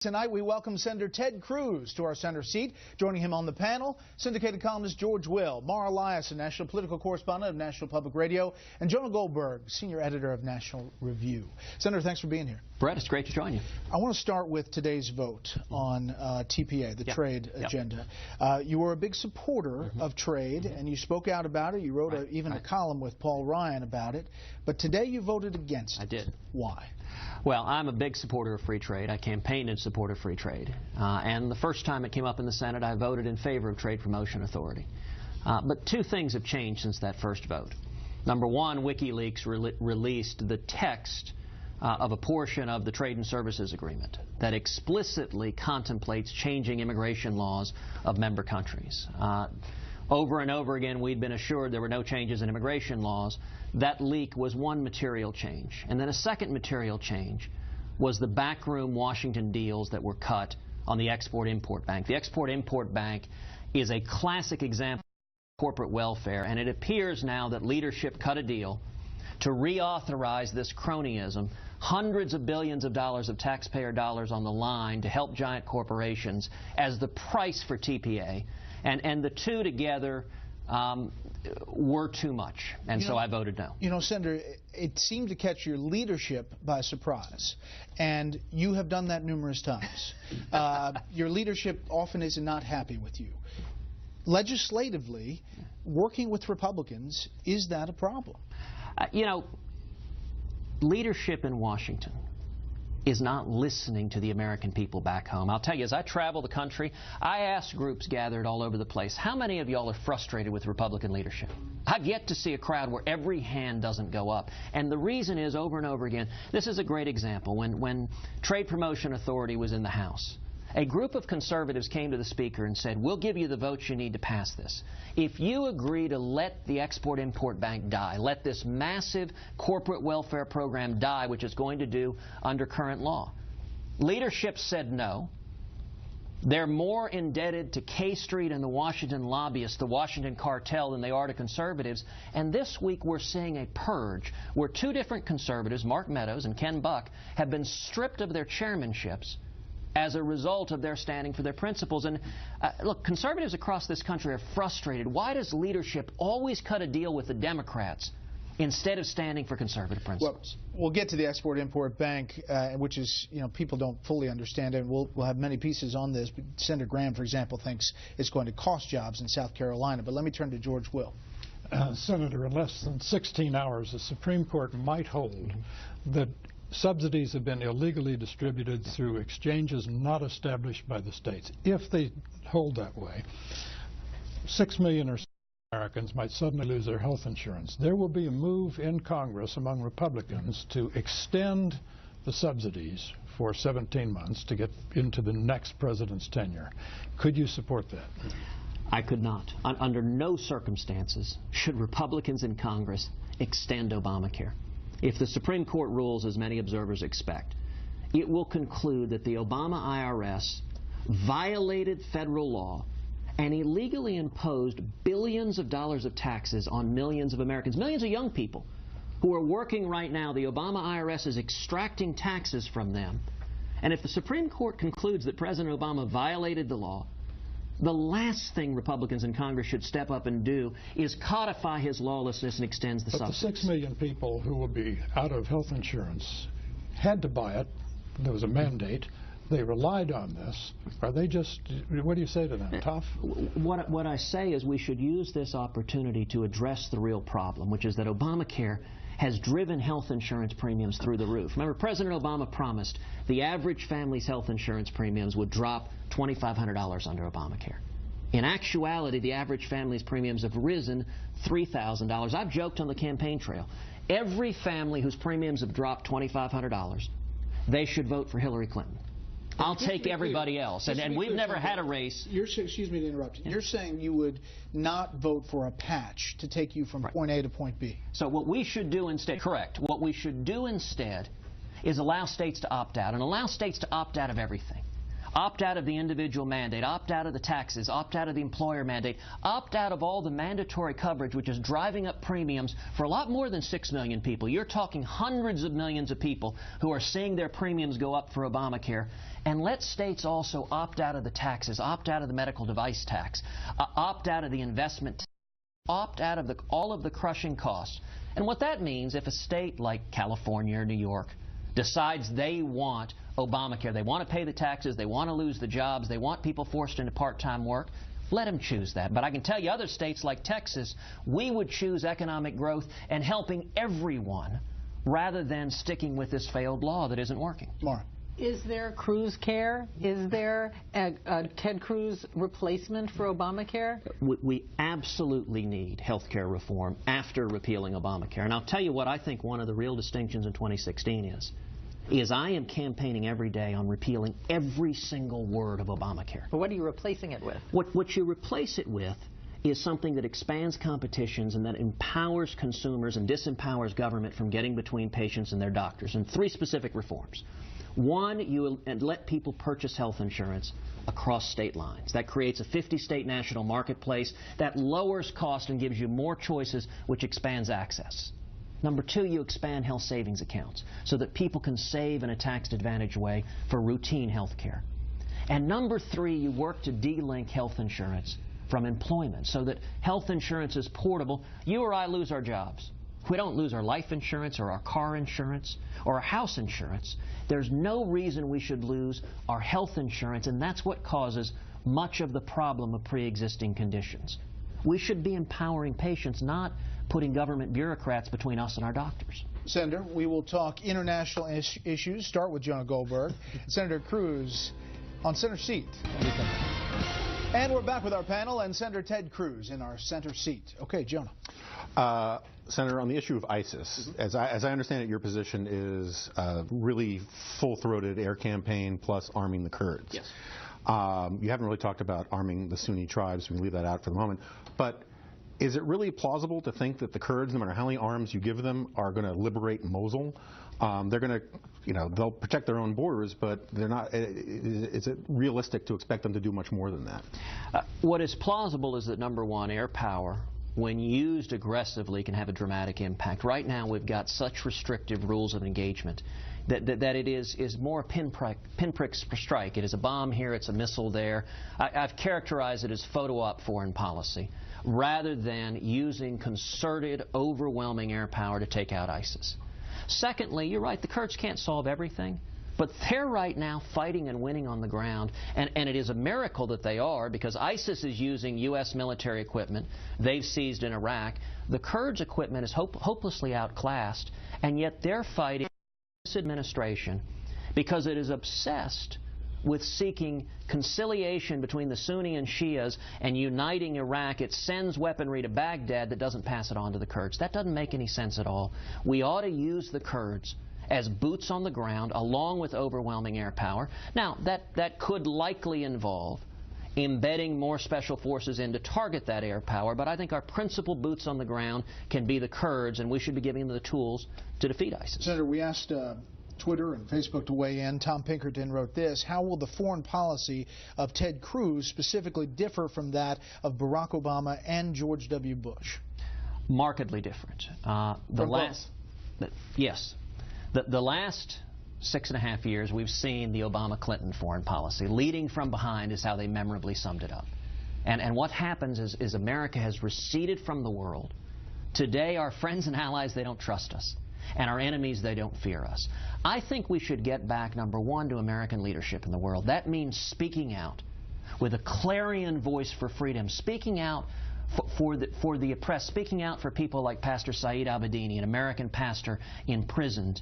Tonight, we welcome Senator Ted Cruz to our center seat. Joining him on the panel, syndicated columnist George Will, Mara Elias, a national political correspondent of National Public Radio, and Jonah Goldberg, senior editor of National Review. Senator, thanks for being here. Brett, it's great to join you. I want to start with today's vote on TPA, the trade agenda. You were a big supporter of trade, and you spoke out about it. You wrote even a column with Paul Ryan about it. But today you voted against it. I did. Why? Well, I'm a big supporter of free trade. I campaigned in support of free trade. And the first time it came up in the Senate, I voted in favor of Trade Promotion Authority. But two things have changed since that first vote. Number one, WikiLeaks released the text of a portion of the Trade and Services Agreement that explicitly contemplates changing immigration laws of member countries. Over and over again, we'd been assured there were no changes in immigration laws. That leak was one material change. And then a second material change was the backroom Washington deals that were cut on the Export-Import Bank. The Export-Import Bank is a classic example of corporate welfare, and it appears now that leadership cut a deal to reauthorize this cronyism, hundreds of billions of dollars of taxpayer dollars on the line to help giant corporations as the price for TPA. And the two together were too much, and so I voted no. You know, Senator, it seemed to catch your leadership by surprise, and you have done that numerous times. Your leadership often is not happy with you. Legislatively, working with Republicans, is that a problem? You know, leadership in Washington is not listening to the American people back home. I'll tell you, as I travel the country, I ask groups gathered all over the place, how many of y'all are frustrated with Republican leadership? I've yet to see a crowd where every hand doesn't go up. And the reason is, over and over again, this is a great example. When Trade Promotion Authority was in the House, a group of conservatives came to the Speaker and said, we'll give you the votes you need to pass this. If you agree to let the Export-Import Bank die, let this massive corporate welfare program die, which it's going to do under current law. Leadership said no. They're more indebted to K Street and the Washington lobbyists, the Washington cartel, than they are to conservatives. And this week we're seeing a purge where two different conservatives, Mark Meadows and Ken Buck, have been stripped of their chairmanships as a result of their standing for their principles. And look, conservatives across this country are frustrated. Why does leadership always cut a deal with the Democrats instead of standing for conservative principles? Well, we'll get to the Export-Import Bank, which is, you know, people don't fully understand it. We'll have many pieces on this. But Senator Graham, for example, thinks it's going to cost jobs in South Carolina. But let me turn to George Will. Senator, in less than 16 hours, the Supreme Court might hold that subsidies have been illegally distributed through exchanges not established by the states. If they hold that way, 6 million or so Americans might suddenly lose their health insurance. There will be a move in Congress among Republicans to extend the subsidies for 17 months to get into the next president's tenure. Could you support that? I could not. Under no circumstances should Republicans in Congress extend Obamacare. If the Supreme Court rules as many observers expect, it will conclude that the Obama IRS violated federal law and illegally imposed billions of dollars of taxes on millions of Americans, millions of young people who are working right now. The Obama IRS is extracting taxes from them. And if the Supreme Court concludes that President Obama violated the law, the last thing Republicans in Congress should step up and do is codify his lawlessness and extend the subsidies. But the 6 million people who will be out of health insurance had to buy it. There was a mandate. They relied on this. Are they just, what do you say to them, tough? What I say is we should use this opportunity to address the real problem, which is that Obamacare has driven health insurance premiums through the roof. Remember, President Obama promised the average family's health insurance premiums would drop $2,500 under Obamacare. In actuality, the average family's premiums have risen $3,000. I've joked on the campaign trail. Every family whose premiums have dropped $2,500, they should vote for Hillary Clinton. I'll take everybody else. And we've never had a race. Excuse me to interrupt you. You're saying you would not vote for a patch to take you from point A to point B. So what we should do instead, correct, what we should do instead is allow states to opt out, and allow states to opt out of everything. opt out of the individual mandate, opt out of the taxes, opt out of the employer mandate, opt out of all the mandatory coverage, which is driving up premiums for a lot more than 6 million people. You're talking hundreds of millions of people who are seeing their premiums go up for Obamacare. And let states also opt out of the taxes, opt out of the medical device tax, opt out of the investment tax, opt out of all of the crushing costs. And what that means, if a state like California or New York decides they want Obamacare, they want to pay the taxes, they want to lose the jobs, they want people forced into part-time work, let them choose that. But I can tell you other states like Texas, we would choose economic growth and helping everyone rather than sticking with this failed law that isn't working. Maura. Is there Cruz care? Is there a Ted Cruz replacement for Obamacare? We absolutely need health care reform after repealing Obamacare. And I'll tell you what I think one of the real distinctions in 2016 is I am campaigning every day on repealing every single word of Obamacare. But what are you replacing it with? What you replace it with is something that expands competitions and that empowers consumers and disempowers government from getting between patients and their doctors. And 3 specific reforms. One, you let people purchase health insurance across state lines. That creates a 50-state national marketplace that lowers cost and gives you more choices, which expands access. Number 2, you expand health savings accounts so that people can save in a tax-advantaged way for routine health care. And number 3, you work to de-link health insurance from employment so that health insurance is portable. You or I lose our jobs. We don't lose our life insurance or our car insurance or our house insurance. There's no reason we should lose our health insurance, and that's what causes much of the problem of pre-existing conditions. We should be empowering patients, not putting government bureaucrats between us and our doctors. Senator, we will talk international issues. Start with Jonah Goldberg. Senator Cruz on center seat. And we're back with our panel and Senator Ted Cruz in our center seat. Okay, Jonah. Senator, on the issue of ISIS, as I understand it, your position is really full-throated air campaign plus arming the Kurds. Yes. You haven't really talked about arming the Sunni tribes. We can leave that out for the moment. But is it really plausible to think that the Kurds, no matter how many arms you give them, are going to liberate Mosul? They're going to, they'll protect their own borders, but they're not. Is it realistic to expect them to do much more than that? What is plausible is that, number one, air power, when used aggressively, can have a dramatic impact. Right now, we've got such restrictive rules of engagement that it is more pinprick strike. It is a bomb here, it's a missile there. I've characterized it as photo op foreign policy, rather than using concerted, overwhelming air power to take out ISIS. Secondly, you're right, the Kurds can't solve everything, but they're right now fighting and winning on the ground, and it is a miracle that they are, because ISIS is using U.S. military equipment they've seized in Iraq. The Kurds' equipment is hopelessly outclassed, and yet they're fighting this administration because it is obsessed with seeking conciliation between the Sunni and Shias and uniting Iraq. It sends weaponry to Baghdad that doesn't pass it on to the Kurds. That doesn't make any sense at all. We ought to use the Kurds as boots on the ground along with overwhelming air power. Now, that could likely involve embedding more special forces in to target that air power, but I think our principal boots on the ground can be the Kurds, and we should be giving them the tools to defeat ISIS. Senator, we asked Twitter and Facebook to weigh in. Tom Pinkerton wrote this: how will the foreign policy of Ted Cruz specifically differ from that of Barack Obama and George W. Bush? Markedly different. Yes. The last 6.5 years, we've seen the Obama-Clinton foreign policy. Leading from behind is how they memorably summed it up. And what happens is America has receded from the world. Today, our friends and allies, they don't trust us. And our enemies, they don't fear us. I think we should get back, number one, to American leadership in the world. That means speaking out with a clarion voice for freedom, speaking out for the oppressed, speaking out for people like Pastor Saeed Abedini, an American pastor imprisoned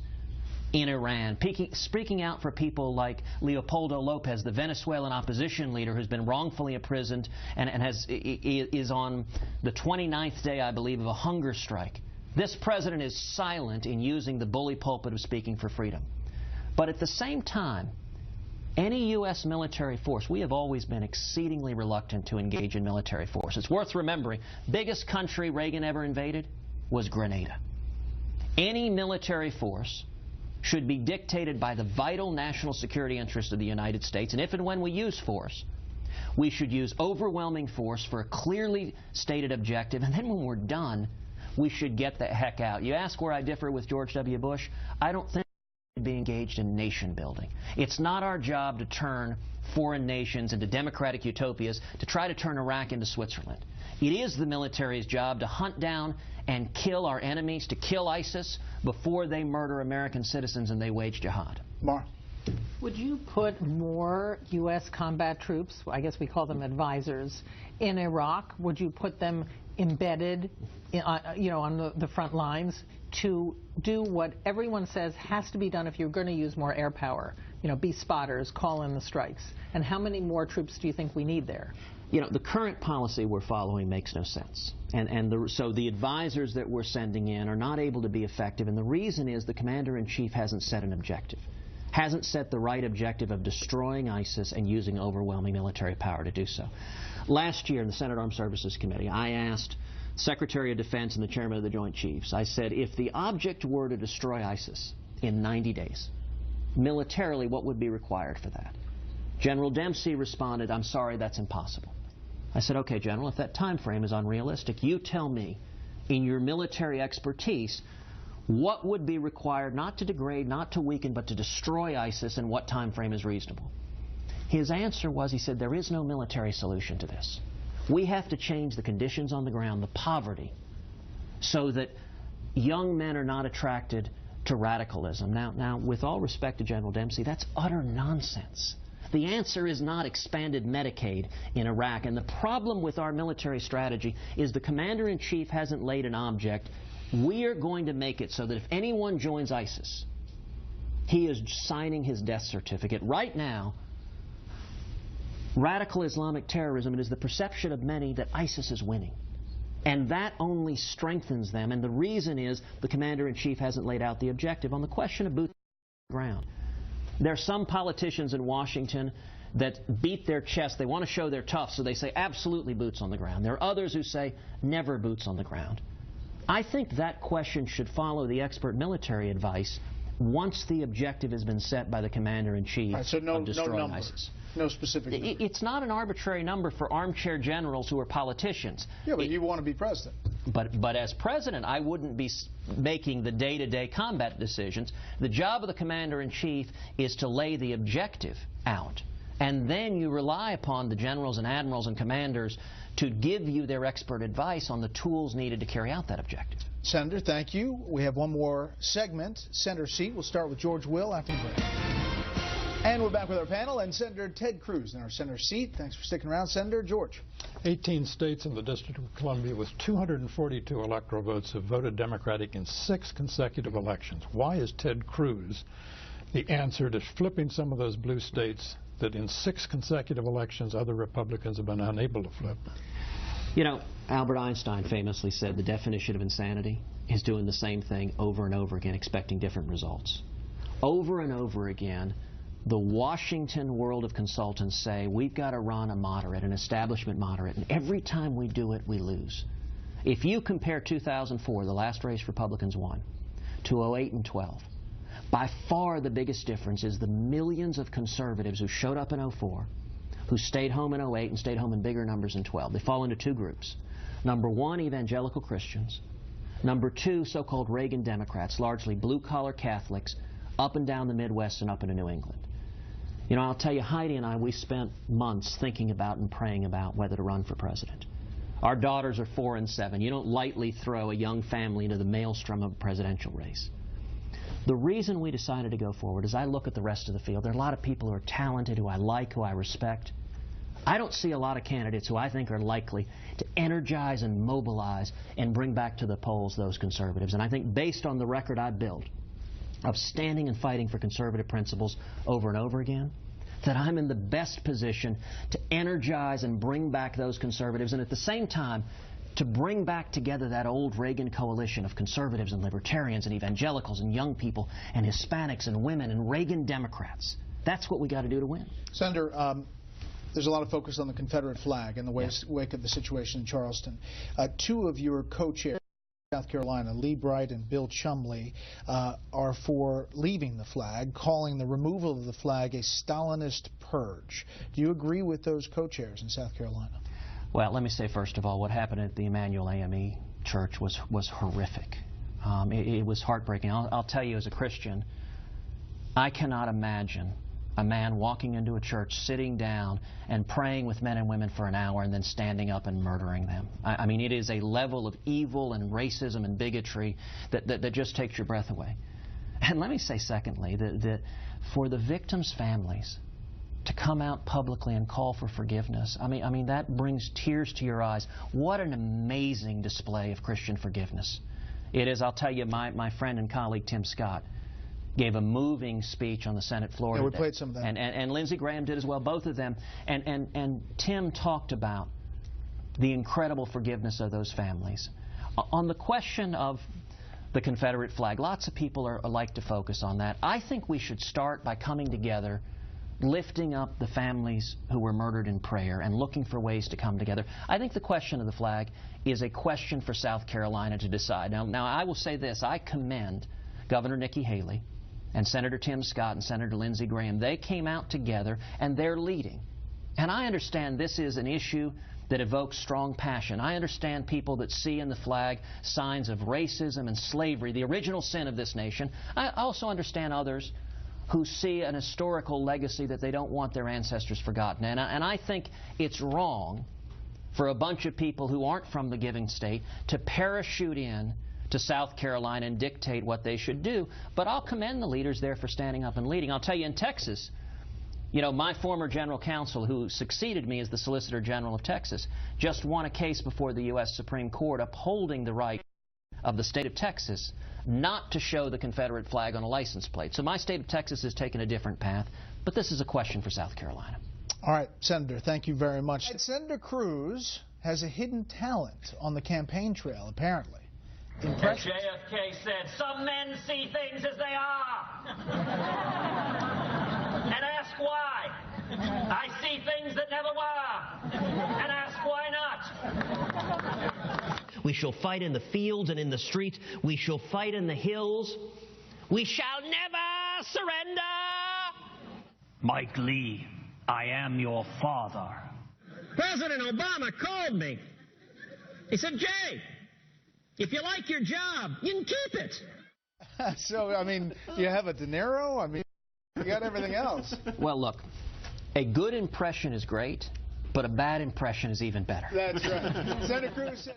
in Iran, speaking out for people like Leopoldo Lopez, the Venezuelan opposition leader who's been wrongfully imprisoned and is on the 29th day, I believe, of a hunger strike. This president is silent in using the bully pulpit of speaking for freedom. But at the same time, any U.S. military force, we have always been exceedingly reluctant to engage in military force. It's worth remembering, biggest country Reagan ever invaded was Grenada. Any military force should be dictated by the vital national security interests of the United States, and if and when we use force, we should use overwhelming force for a clearly stated objective, and then when we're done, we should get the heck out. You ask where I differ with George W. Bush? I don't think we should be engaged in nation building. It's not our job to turn foreign nations into democratic utopias, to try to turn Iraq into Switzerland. It is the military's job to hunt down and kill our enemies, to kill ISIS before they murder American citizens and they wage jihad. Mar. Would you put more U.S. combat troops, I guess we call them advisors, in Iraq? Would you put them embedded, on the front lines to do what everyone says has to be done if you're going to use more air power? Be spotters, call in the strikes. And how many more troops do you think we need there? The current policy we're following makes no sense. So the advisors that we're sending in are not able to be effective, and the reason is the commander-in-chief hasn't set an objective. Hasn't set the right objective of destroying ISIS and using overwhelming military power to do so. Last year in the Senate Armed Services Committee, I asked Secretary of Defense and the Chairman of the Joint Chiefs, I said, if the object were to destroy ISIS in 90 days, militarily, what would be required for that? General Dempsey responded, I'm sorry, that's impossible. I said, okay, General, if that time frame is unrealistic, you tell me, in your military expertise, what would be required not to degrade, not to weaken, but to destroy ISIS, and what time frame is reasonable? His answer was, he said, there is no military solution to this. We have to change the conditions on the ground, the poverty, so that young men are not attracted to radicalism. Now, with all respect to General Dempsey, that's utter nonsense. The answer is not expanded Medicaid in Iraq. And the problem with our military strategy is the commander-in-chief hasn't laid an object. We are going to make it so that if anyone joins ISIS, he is signing his death certificate. Right now, radical Islamic terrorism, it is the perception of many that ISIS is winning. And that only strengthens them. And the reason is the commander-in-chief hasn't laid out the objective on the question of boots on the ground. There are some politicians in Washington that beat their chest. They want to show they're tough, so they say absolutely boots on the ground. There are others who say never boots on the ground. I think that question should follow the expert military advice once the objective has been set by the commander-in-chief of destroying ISIS. No specific number. It's not an arbitrary number for armchair generals who are politicians. Yeah, but you want to be president. But as president, I wouldn't be making the day-to-day combat decisions. The job of the commander-in-chief is to lay the objective out. And then you rely upon the generals and admirals and commanders to give you their expert advice on the tools needed to carry out that objective. Senator, thank you. We have one more segment, Center Seat. We'll start with George Will after the break. And we're back with our panel and Senator Ted Cruz in our center seat. Thanks for sticking around, Senator. George. 18 states in the District of Columbia with 242 electoral votes have voted Democratic in 6 consecutive elections. Why is Ted Cruz the answer to flipping some of those blue states that in 6 consecutive elections other Republicans have been unable to flip? Albert Einstein famously said the definition of insanity is doing the same thing over and over again, expecting different results. Over and over again, the Washington world of consultants say we've got to run a moderate, an establishment moderate, and every time we do it, we lose. If you compare 2004, the last race Republicans won, to 08 and 12, by far the biggest difference is the millions of conservatives who showed up in 04, who stayed home in 08 and stayed home in bigger numbers in 12. They fall into 2 groups. Number 1, evangelical Christians. Number 2, so-called Reagan Democrats, largely blue-collar Catholics, up and down the Midwest and up into New England. I'll tell you, Heidi and I, we spent months thinking about and praying about whether to run for president. Our daughters are 4 and 7. You don't lightly throw a young family into the maelstrom of a presidential race. The reason we decided to go forward is I look at the rest of the field. There are a lot of people who are talented, who I like, who I respect. I don't see a lot of candidates who I think are likely to energize and mobilize and bring back to the polls those conservatives. And I think based on the record I built of standing and fighting for conservative principles over and over again, that I'm in the best position to energize and bring back those conservatives, and at the same time to bring back together that old Reagan coalition of conservatives and libertarians and evangelicals and young people and Hispanics and women and Reagan Democrats. That's what we got to do to win. Senator, there's a lot of focus on the Confederate flag in the wake of the situation in Charleston. 2 of your co-chairs South Carolina, Lee Bright and Bill Chumley, are for leaving the flag, calling the removal of the flag a Stalinist purge. Do you agree with those co-chairs in South Carolina? Well, let me say first of all, what happened at the Emmanuel AME Church was horrific. It was heartbreaking. I'll tell you, as a Christian, I cannot imagine a man walking into a church, sitting down and praying with men and women for an hour and then standing up and murdering them. I mean, it is a level of evil and racism and bigotry that just takes your breath away. And let me say, secondly, that for the victims' families to come out publicly and call for forgiveness, I mean that brings tears to your eyes. What an amazing display of Christian forgiveness. It is, I'll tell you, my friend and colleague Tim Scott gave a moving speech on the Senate floor. Yeah, we played some of that. And Lindsey Graham did as well, both of them. And Tim talked about the incredible forgiveness of those families. On the question of the Confederate flag, lots of people like to focus on that. I think we should start by coming together, lifting up the families who were murdered in prayer and looking for ways to come together. I think the question of the flag is a question for South Carolina to decide. Now I will say this. I commend Governor Nikki Haley and Senator Tim Scott and Senator Lindsey Graham. They came out together and they're leading. And I understand this is an issue that evokes strong passion. I understand people that see in the flag signs of racism and slavery, the original sin of this nation. I also understand others who see an historical legacy that they don't want their ancestors forgotten. And I think it's wrong for a bunch of people who aren't from the giving state to parachute in to South Carolina and dictate what they should do. But I'll commend the leaders there for standing up and leading. I'll tell you, in Texas, you know, my former general counsel, who succeeded me as the Solicitor General of Texas, just won a case before the U.S. Supreme Court upholding the right of the state of Texas not to show the Confederate flag on a license plate. So my state of Texas has taken a different path, but this is a question for South Carolina. All right, Senator, thank you very much. Senator Cruz has a hidden talent on the campaign trail, apparently. Impressive. As JFK said, some men see things as they are. And ask why. I see things that never were. And ask why not. We shall fight in the fields and in the streets. We shall fight in the hills. We shall never surrender. Mike Lee, I am your father. President Obama called me. He said, Jay, if you like your job, you can keep it. So, I mean, you have a De Niro? I mean, you got everything else. Well, look, a good impression is great, but a bad impression is even better. That's right. Senator Cruz said